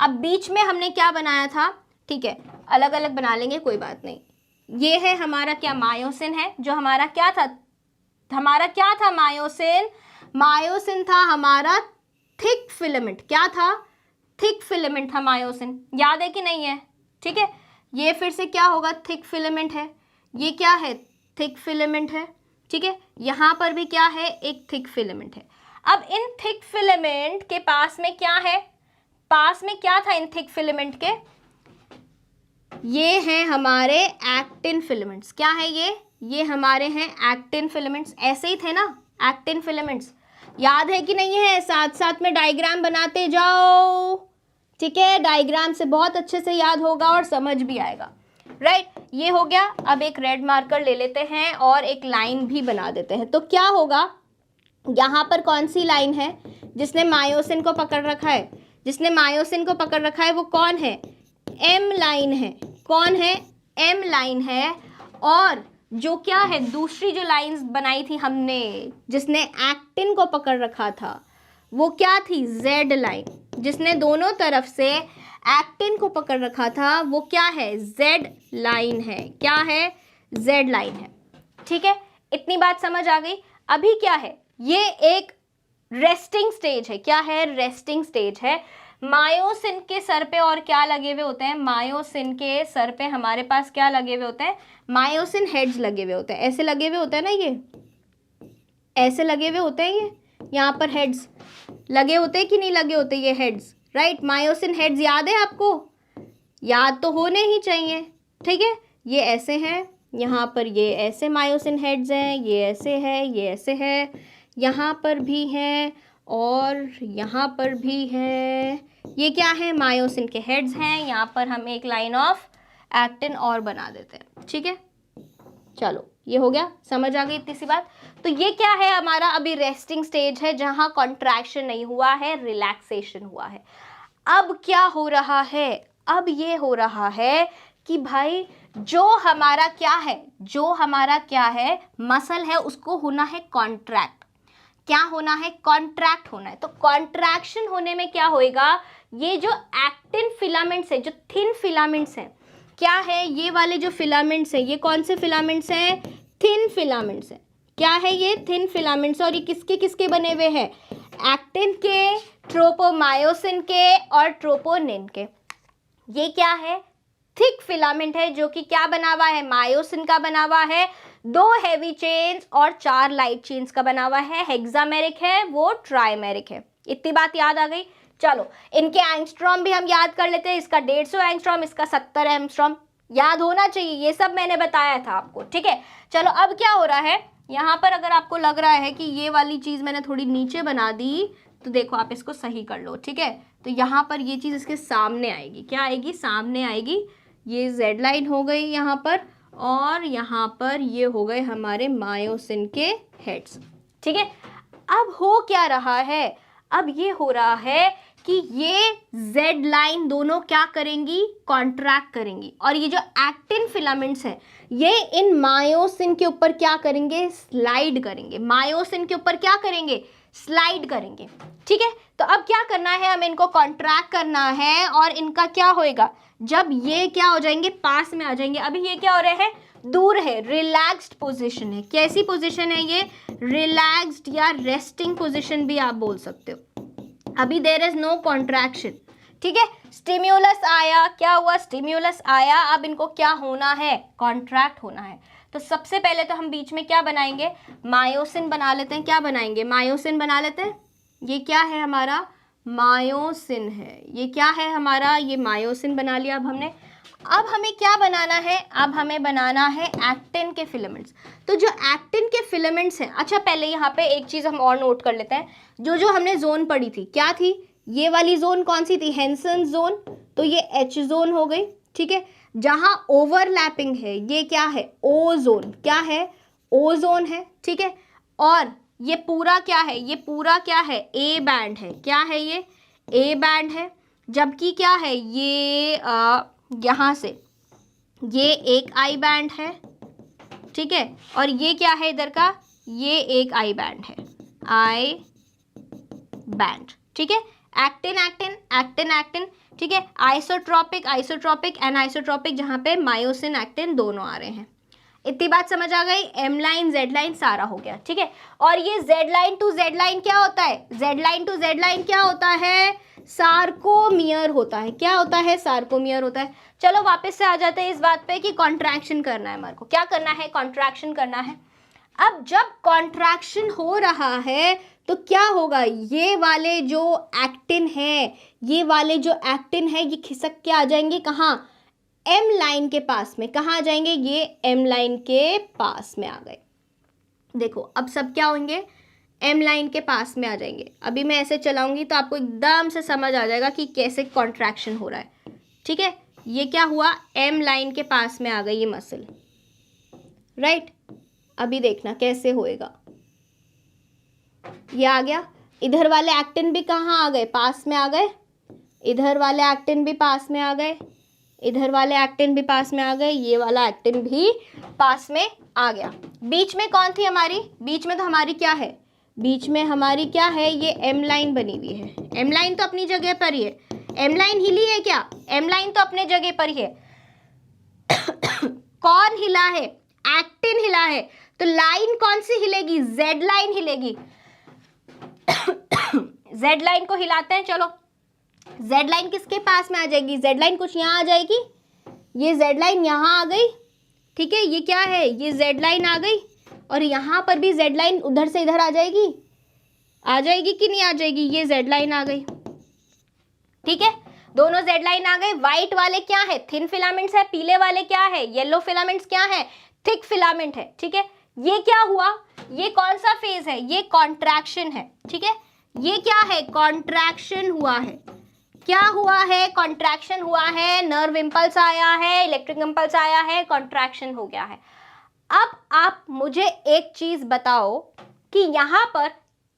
अब बीच में हमने क्या बनाया था, ठीक है, अलग अलग बना लेंगे, कोई बात नहीं। ये है हमारा क्या, मायोसिन है, जो हमारा क्या था, मायोसिन। मायोसिन था हमारा थिक फिलामेंट। क्या था, थिक फिलामेंट था मायोसिन। याद है कि नहीं है? ठीक है, ये फिर से क्या होगा, थिक फिलामेंट है। ये क्या है, थिक फिलामेंट है। ठीक है, यहाँ पर भी क्या है, एक थिक फिलामेंट है। अब इन थिक फिलामेंट के पास में क्या है, पास में क्या था इन थिक फिलामेंट के, ये हैं हमारे एक्टिन फिलामेंट्स। क्या है ये हमारे हैं एक्टिन फिलामेंट्स। ऐसे ही थे ना एक्टिन फिलामेंट्स, याद है कि नहीं है? साथ साथ में डायग्राम बनाते जाओ, ठीक है, डायग्राम से बहुत अच्छे से याद होगा और समझ भी आएगा, राइट। ये हो गया। अब एक रेड मार्कर ले लेते हैं और एक लाइन भी बना देते हैं। तो क्या होगा, यहाँ पर कौन सी लाइन है जिसने मायोसिन को पकड़ रखा है, जिसने मायोसिन को पकड़ रखा है वो कौन है, एम लाइन है। कौन है, एम लाइन है। और जो क्या है, दूसरी जो लाइंस बनाई थी हमने जिसने एक्टिन को पकड़ रखा था, वो क्या थी, जेड लाइन। जिसने दोनों तरफ से एक्टिन को पकड़ रखा था वो क्या है, जेड लाइन है। क्या है, जेड लाइन है। ठीक है, इतनी बात समझ आ गई। अभी क्या है, ये एक रेस्टिंग स्टेज है। क्या है, रेस्टिंग स्टेज है। मायोसिन के सर पे और क्या लगे हुए होते हैं, मायोसिन के सर पे हमारे पास क्या लगे हुए होते हैं, मायोसिन हेड्स लगे हुए होते हैं। ऐसे लगे हुए होते हैं ना, ये ऐसे लगे हुए होते हैं, ये यहाँ पर हेड्स लगे होते हैं कि नहीं लगे होते, ये हेड्स, राइट। मायोसिन हेड्स याद है आपको, याद तो होने ही चाहिए। ठीक है, ये ऐसे हैं, यहाँ पर ये ऐसे मायोसिन हेड्स हैं, ये ऐसे है, ये ऐसे है, यहाँ पर भी हैं और यहाँ पर भी है। ये क्या है, मायोसिन के हेड्स हैं। यहाँ पर हम एक लाइन ऑफ एक्टिन और बना देते हैं। ठीक है, चलो ये हो गया, समझ आ गई इतनी सी बात। तो ये क्या है हमारा, अभी रेस्टिंग स्टेज है जहां कॉन्ट्रैक्शन नहीं हुआ है, रिलैक्सेशन हुआ है। अब क्या हो रहा है, अब ये हो रहा है कि भाई जो हमारा क्या है, मसल है, उसको होना है कॉन्ट्रैक्ट। क्या होना है, कॉन्ट्रैक्ट होना है। तो कॉन्ट्रैक्शन होने में क्या होएगा, ये जो एक्टिन फिलामेंट्स है, जो थिन फिलामेंट्स हैं, क्या है, ये वाले जो फिलामेंट्स हैं, ये कौन से फिलामेंट्स हैं, थिन फिलामेंट्स हैं। क्या है, ये थिन फिलामेंट्स। और ये किसके किसके बने हुए हैं, एक्टिन के, ट्रोपोमायोसिन के और ट्रोपोनिन के। ये क्या है, थिक फिलामेंट है जो कि क्या बना हुआ है, मायोसिन का बना हुआ है, 2 हेवी चेन्स और 4 लाइट चेन्स का बना हुआ है। हेक्सामेरिक है, वो ट्राइमेरिक है। इतनी बात याद आ गई। चलो इनके एंगस्ट्रॉम भी हम याद कर लेते हैं। इसका 150 एंगस्ट्रॉम, इसका 70 एंगस्ट्रॉम याद होना चाहिए। ये सब मैंने बताया था आपको। ठीक है, चलो अब क्या हो रहा है यहाँ पर, अगर आपको लग रहा है कि ये वाली चीज़ मैंने थोड़ी नीचे बना दी, तो देखो आप इसको सही कर लो। ठीक है, तो यहाँ पर ये चीज़ इसके सामने आएगी। क्या आएगी, सामने आएगी। ये जेड लाइन हो गई यहाँ पर, और यहाँ पर ये हो गए हमारे मायोसिन के हेड्स। ठीक है, अब हो क्या रहा है, अब ये हो रहा है कि ये जेड लाइन दोनों क्या करेंगी, कॉन्ट्रैक्ट करेंगी। और ये जो एक्टिन फिलामेंट्स हैं, ये इन मायोसिन के ऊपर क्या करेंगे, स्लाइड करेंगे। मायोसिन के ऊपर क्या करेंगे, स्लाइड करेंगे। ठीक है, तो अब क्या करना है, हमें इनको कॉन्ट्रैक्ट करना है और इनका क्या होएगा, जब ये क्या हो जाएंगे, पास में आ जाएंगे। अभी ये क्या हो रहे हैं, दूर है, रिलैक्स्ड पोजीशन है। कैसी पोजीशन है ये, रिलैक्स्ड या रेस्टिंग पोजीशन भी आप बोल सकते हो। अभी देयर इज नो कॉन्ट्रैक्शन। ठीक है, स्टिम्युलस आया, क्या हुआ, स्टिम्युलस आया। अब इनको क्या होना है, कॉन्ट्रैक्ट होना है। तो सबसे पहले तो हम बीच में क्या बनाएंगे, मायोसिन बना लेते हैं। क्या बनाएंगे, मायोसिन बना लेते हैं। ये क्या है हमारा, मायोसिन है। ये क्या है हमारा, ये मायोसिन बना लिया अब हमने। अब हमें क्या बनाना है, अब हमें बनाना है एक्टिन के फिलामेंट्स। तो जो एक्टिन के फिलामेंट्स हैं, अच्छा पहले यहाँ पे एक चीज़ हम और नोट कर लेते हैं। जो जो हमने जोन पढ़ी थी, क्या थी, ये वाली जोन कौन सी थी, हेंसन जोन। तो ये एच जोन हो गई। ठीक है, जहाँ ओवरलैपिंग है ये क्या है, ओ जोन। क्या है, ओ जोन है। ठीक है, और ये पूरा क्या है, ये पूरा क्या है, ए बैंड है। क्या है, ये ए बैंड है। जबकि क्या है, ये यहाँ से ये एक आई बैंड है। ठीक है, और ये क्या है इधर का, ये एक आई बैंड है, आई बैंड। ठीक है, एक्टिन एक्टिन एक्टिन एक्टिन, ठीक है। आइसोट्रोपिक आइसोट्रोपिक एनाइसोट्रोपिक, जहाँ पे मायोसिन एक्टिन दोनों आ रहे हैं। इतनी बात समझ आ गई। एम लाइन जेड लाइन सारा हो गया, ठीक है। और ये Z line to Z line क्या होता है? Z line to Z line क्या होता है? सार्कोमियर होता है। क्या होता है? सार्कोमियर होता है। चलो वापस से आ जाते हैं इस बात पे कि कॉन्ट्रैक्शन करना है हमारे को। क्या करना है? कॉन्ट्रैक्शन करना है। अब जब कॉन्ट्रैक्शन हो रहा है तो क्या होगा? ये वाले जो एक्टिन है, ये वाले जो एक्टिन है, ये खिसक के आ जाएंगे कहाँ? एम लाइन के पास में। कहाँ आ जाएंगे? ये एम लाइन के पास में आ गए। देखो अब सब क्या होंगे? एम लाइन के पास में आ जाएंगे। अभी मैं ऐसे चलाऊंगी तो आपको एकदम से समझ आ जाएगा कि कैसे कॉन्ट्रैक्शन हो रहा है, ठीक है। ये क्या हुआ? एम लाइन के पास में आ गई ये मसल, राइट। अभी देखना कैसे होएगा। ये आ गया। इधर वाले एक्टिन भी कहाँ आ गए? पास में आ गए। इधर वाले एक्टिन भी पास में आ गए। इधर वाले एक्टिन भी पास में आ गए। ये वाला एक्टिन भी पास में आ गया। बीच में कौन थी हमारी? बीच में तो हमारी क्या है? बीच में हमारी क्या है? ये एम लाइन बनी हुई है। एम लाइन तो अपनी जगह पर ही है। एम लाइन हिली है क्या? एम लाइन तो अपने जगह पर ही है। कौन हिला है? एक्टिन हिला है। तो लाइन कौन सी हिलेगी? जेड लाइन हिलेगी। जेड लाइन को हिलाते हैं। चलो जेड लाइन किसके पास में आ जाएगी? जेड लाइन कुछ यहाँ आ जाएगी। ये जेड लाइन यहाँ आ गई, ठीक है। ये क्या है? ये जेड लाइन आ गई। और यहाँ पर भी जेड लाइन उधर से इधर आ जाएगी। आ जाएगी कि नहीं आ जाएगी? ये जेड लाइन आ गई, ठीक है। दोनों जेड लाइन आ गए। व्हाइट वाले क्या है? थिन फिलामेंट्स है। पीले वाले क्या है? येलो फिलामेंट्स क्या है? थिक फिलामेंट है, ठीक है। ये क्या हुआ? ये कौन सा फेज है? ये कॉन्ट्रैक्शन है, ठीक है। ये क्या है? कॉन्ट्रैक्शन हुआ है। क्या हुआ है? कॉन्ट्रैक्शन हुआ है। नर्व इंपल्स आया है, इलेक्ट्रिक इंपल्स आया है, कॉन्ट्रैक्शन हो गया है। अब आप मुझे एक चीज बताओ कि यहां पर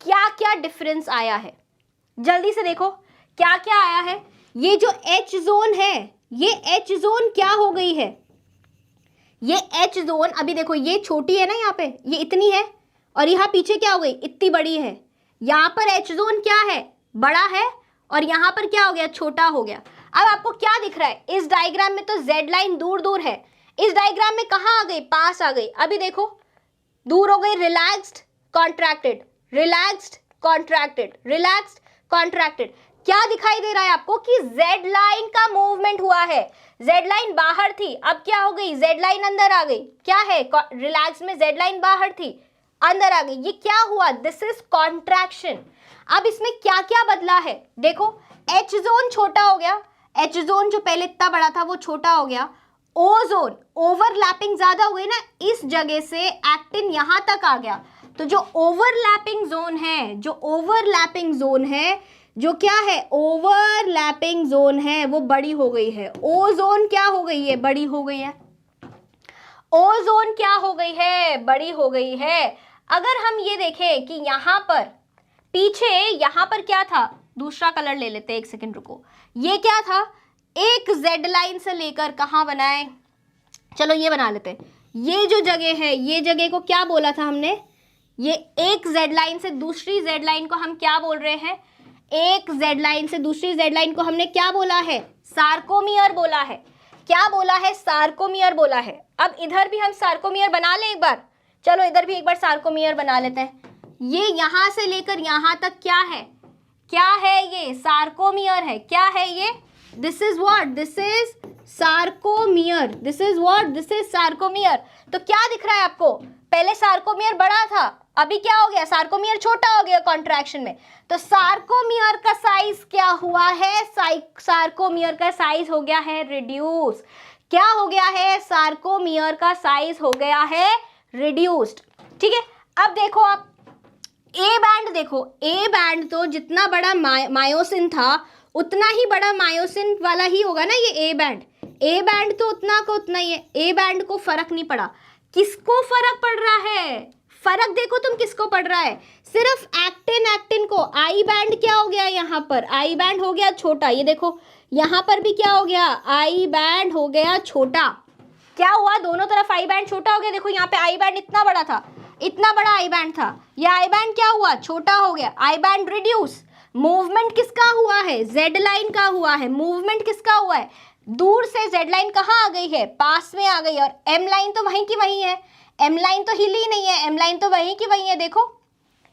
क्या क्या डिफरेंस आया है। जल्दी से देखो क्या क्या आया है। ये जो एच जोन है, ये एच जोन क्या हो गई है? ये एच जोन अभी देखो, ये छोटी है ना, यहाँ पे ये इतनी है, और यहाँ पीछे क्या हो गई? इतनी बड़ी है। यहाँ पर एच जोन क्या है? बड़ा है, और यहाँ पर क्या हो गया? छोटा हो गया। अब आपको क्या दिख रहा है? इस डायग्राम में तो जेड लाइन दूर दूर है, इस डायग्राम में कहाँ आ गई? पास आ गई। अभी देखो दूर हो गई। Relaxed contracted, relaxed contracted, relaxed contracted. क्या दिखाई दे रहा है आपको? कि जेड लाइन का मूवमेंट हुआ है। जेड लाइन बाहर थी, अब क्या हो गई? जेड लाइन अंदर आ गई। क्या है? रिलैक्स में जेड लाइन बाहर थी, अंदर आ गई। ये क्या हुआ? This is contraction. अब इसमें क्या क्या बदला है? देखो एच जोन छोटा हो गया। एच जोन जो पहले इतना बड़ा था वो छोटा हो गया। ओ जोन, ओवरलैपिंग ज्यादा हो गई ना, इस जगह से एक्टिन यहां तक आ गया। तो जो ओवरलैपिंग जोन है, जो ओवरलैपिंग जोन है, जो क्या है? ओवरलैपिंग जोन है, वो बड़ी हो गई है। ओ जोन क्या हो गई है? बड़ी हो गई है। ओ जोन क्या हो गई है? बड़ी हो गई है। अगर हम ये देखें कि यहां पर पीछे, यहां पर क्या था? दूसरा कलर ले लेते हैं, एक सेकंड रुको। ये क्या था? एक जेड लाइन से लेकर कहां बनाए? चलो ये बना लेते हैं। ये जो जगह है, ये जगह को क्या बोला था हमने? ये एक जेड लाइन से दूसरी जेड लाइन को हम क्या बोल रहे हैं? एक जेड लाइन से दूसरी जेड लाइन को हमने क्या बोला है? सार्कोमियर बोला है। क्या बोला है? सार्कोमियर बोला है। अब इधर भी हम सार्कोमियर बना लें एक बार। चलो इधर भी एक बार सार्कोमियर बना लेते हैं। ये यहां से लेकर यहां तक क्या है? क्या है? ये सार्कोमियर है। क्या है ये? This is what? This is sarcomere. This is what? This is sarcomere. तो क्या दिख रहा है आपको? पहले सार्कोमियर बड़ा था, अभी क्या हो गया? सार्कोमियर छोटा हो गया कॉन्ट्रैक्शन में। तो सार्कोमियर का साइज क्या हुआ है? सार्कोमियर का साइज हो गया है रिड्यूस। क्या हो गया है? सार्कोमियर का साइज हो गया है रिड्यूस्ड, ठीक है। अब देखो आप ए बैंड देखो। ए बैंड तो जितना बड़ा मायोसिन था उतना ही बड़ा मायोसिन वाला ही होगा ना ये ए बैंड। ए बैंड तो उतना का उतना ही है। ए बैंड को फर्क नहीं पड़ा। किसको फर्क पड़ रहा है? फर्क देखो तुम किसको पड़ रहा है? सिर्फ एक्टिन, एक्टिन को। आई बैंड क्या हो गया? यहाँ पर आई बैंड हो गया छोटा। ये देखो यहाँ पर भी क्या हो गया? आई बैंड हो गया छोटा। क्या हुआ? दोनों तरफ आई बैंड छोटा हो गया। देखो यहाँ पे आई बैंड इतना बड़ा था, इतना बड़ा आई बैंड था, ये आई बैंड क्या हुआ? छोटा हो गया। I band reduce. मूवमेंट किसका हुआ है, जेड लाइन का हुआ है। मूवमेंट किसका हुआ है, दूर से जेड लाइन कहाँ आ गई है, पास में आ गई, और एम लाइन तो वहीं की वहीं है, एम लाइन तो हिली नहीं है, एम लाइन तो वहीं की वहीं है। देखो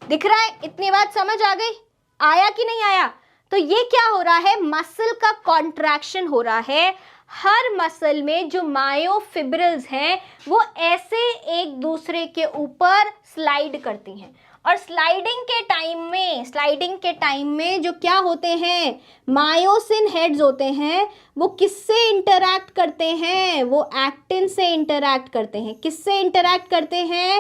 दिख रहा है, इतनी बात समझ आ गई, आया कि नहीं आया। तो ये क्या हो रहा है, मसल का कॉन्ट्रैक्शन हो रहा है। हर मसल में जो मायोफिब्रिल्स हैं वो ऐसे एक दूसरे के ऊपर स्लाइड करती हैं, और स्लाइडिंग के टाइम में जो क्या होते हैं, मायोसिन हेड्स होते हैं, वो किससे इंटरैक्ट करते हैं, वो एक्टिन से इंटरैक्ट करते हैं। किससे इंटरैक्ट करते हैं,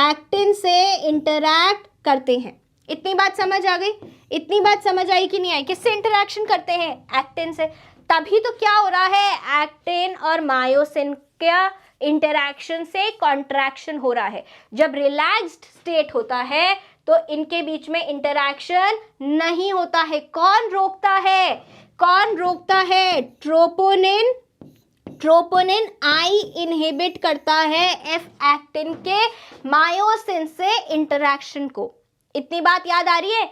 एक्टिन से इंटरैक्ट करते हैं। इतनी बात समझ आ गई, इतनी बात समझ आई कि नहीं आई, किससे इंटरैक्शन करते हैं, एक्टिन से। तभी तो क्या हो रहा है, एक्टिन और मायोसिन का इंटरैक्शन से कॉन्ट्रैक्शन हो रहा है। जब रिलैक्स्ड स्टेट होता है तो इनके बीच में इंटरैक्शन नहीं होता है। कौन रोकता है, कौन रोकता है, ट्रोपोनिन। ट्रोपोनिन आई इनहिबिट करता है एफ एक्टिन के मायोसिन से इंटरैक्शन को। इतनी बात याद आ रही है।